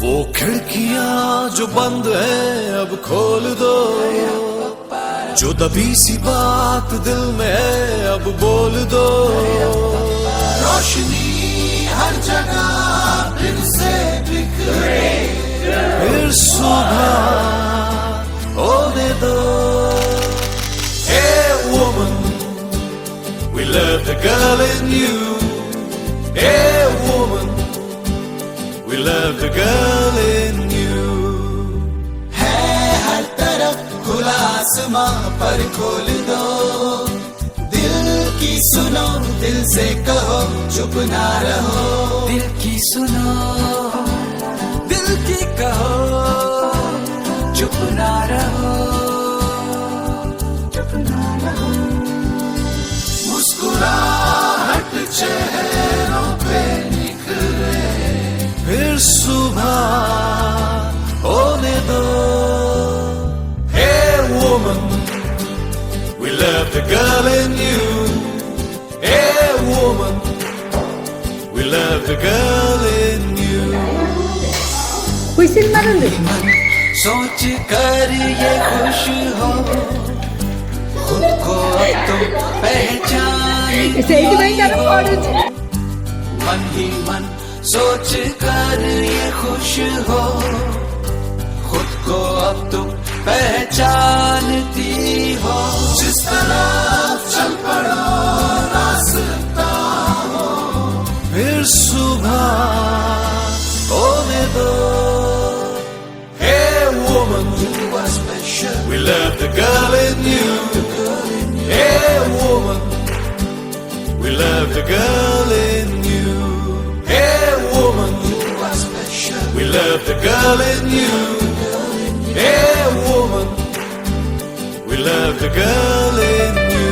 वो खिड़कियां जो बंद है अब खोल दो, जो दबी सी बात दिल में है अब बोल दो। रोशनी हर जगह फिर से बिखरे, फिर सुबह होने दो। Hey woman, we love the girl in you. Hey woman, we love the girl in you. है हर तरफ खुला आसमां पर खोल दो, दिल की सुनो दिल से कहो चुप ना रहो। दिल की सुनो दिल की कहो चुप ना रहो, चुप ना रहो। मुस्कुराहट चेहरों पे निखरे, फिर सुबह होने दो। Hey woman, we love the girl in you. Hey woman, we love the girl in you. हुइसिल मारन दे। सोच कर ये खुश हो, खुद को अब तुम पहचान मन ही मन सोच कर ये खुश हो, खुद को अब तुम पहचानती हो। जिस तरफ चल पड़ो रास्ता हो, फिर सुबह होने दो। Hey woman, you are special. We love the girl in you. Hey woman, we love the girl in you. Hey woman, you are special. We love the girl in you. Hey woman, we love the girl in you.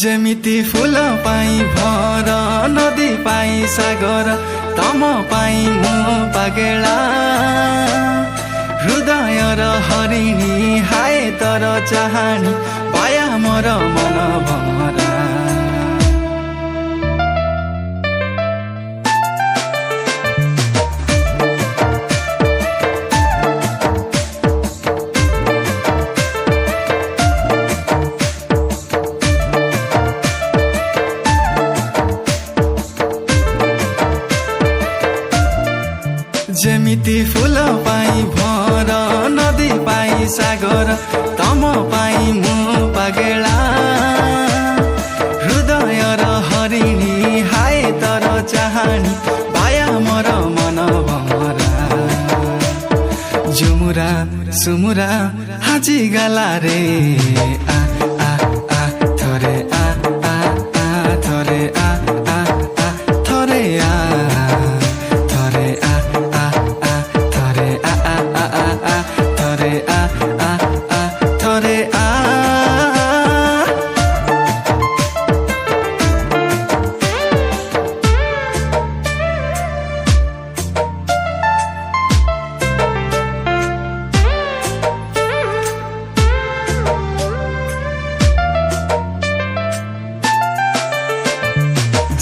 जेमिति फूल पाई भर, नदी पाई सागर, तम पाई मो पागेला। हृदय र हरिणी हाय तर चाहनी, पाया मोर मन भरा। जेमिति फूल पाई भर, नदी पाई सागर, तम पाई मो पागेला। हृदय र हरिणी हाय तर चाहनी, पाया मोर मन भरा। झुमुरा सुमुरा हाजी गाला रे, आ आ आ थोरे आ आ आ थोरे आ आ आ थोरे आ थोरे आ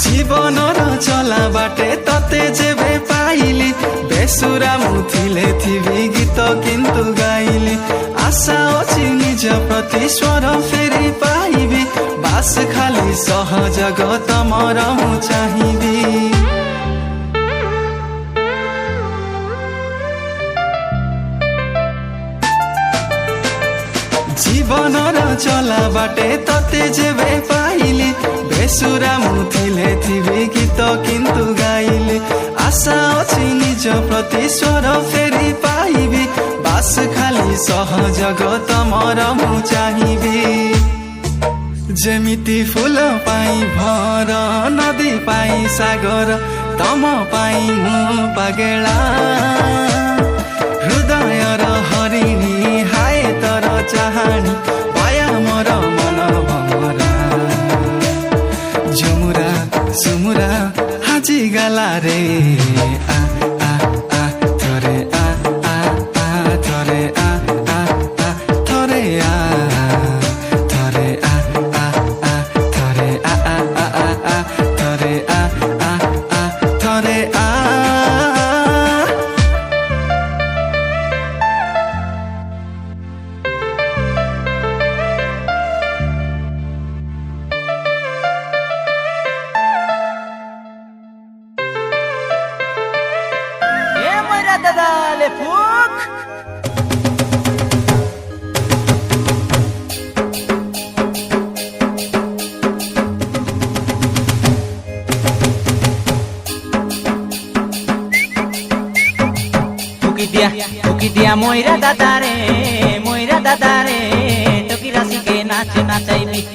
जीवनर चला बाटे तते जेबे पाइली, बेसुरा मुथिले थिबी गीत किन्तु गाइली। आशा अछि निज प्रति स्वर फेरि पाइबी, बास खाली सहजग तमर मु चाहिबी। जीवनर चला बाटे तते जेबे पाइली, बेसुरा मुथिले थिबी गीत किन्तु गाइली। आशा अछि निज प्रति स्वर फेरि पाइबी, बास खाली सहजग तमर मु चाहिबी। जेमिति फूल पाई भर, नदी पाई सागर, तम पाई मो पागेला। हृदय र हरिणी हाय तर चाहनी, पाया मोर मन भरा। झुमुरा सुमुरा हाजी गाला रे, आ आ आ थोरे आ आ দাদালে ফুক ফুকি দিয়া ময়রা দাদারে টকি রাশিকে নাচ নাচাইবি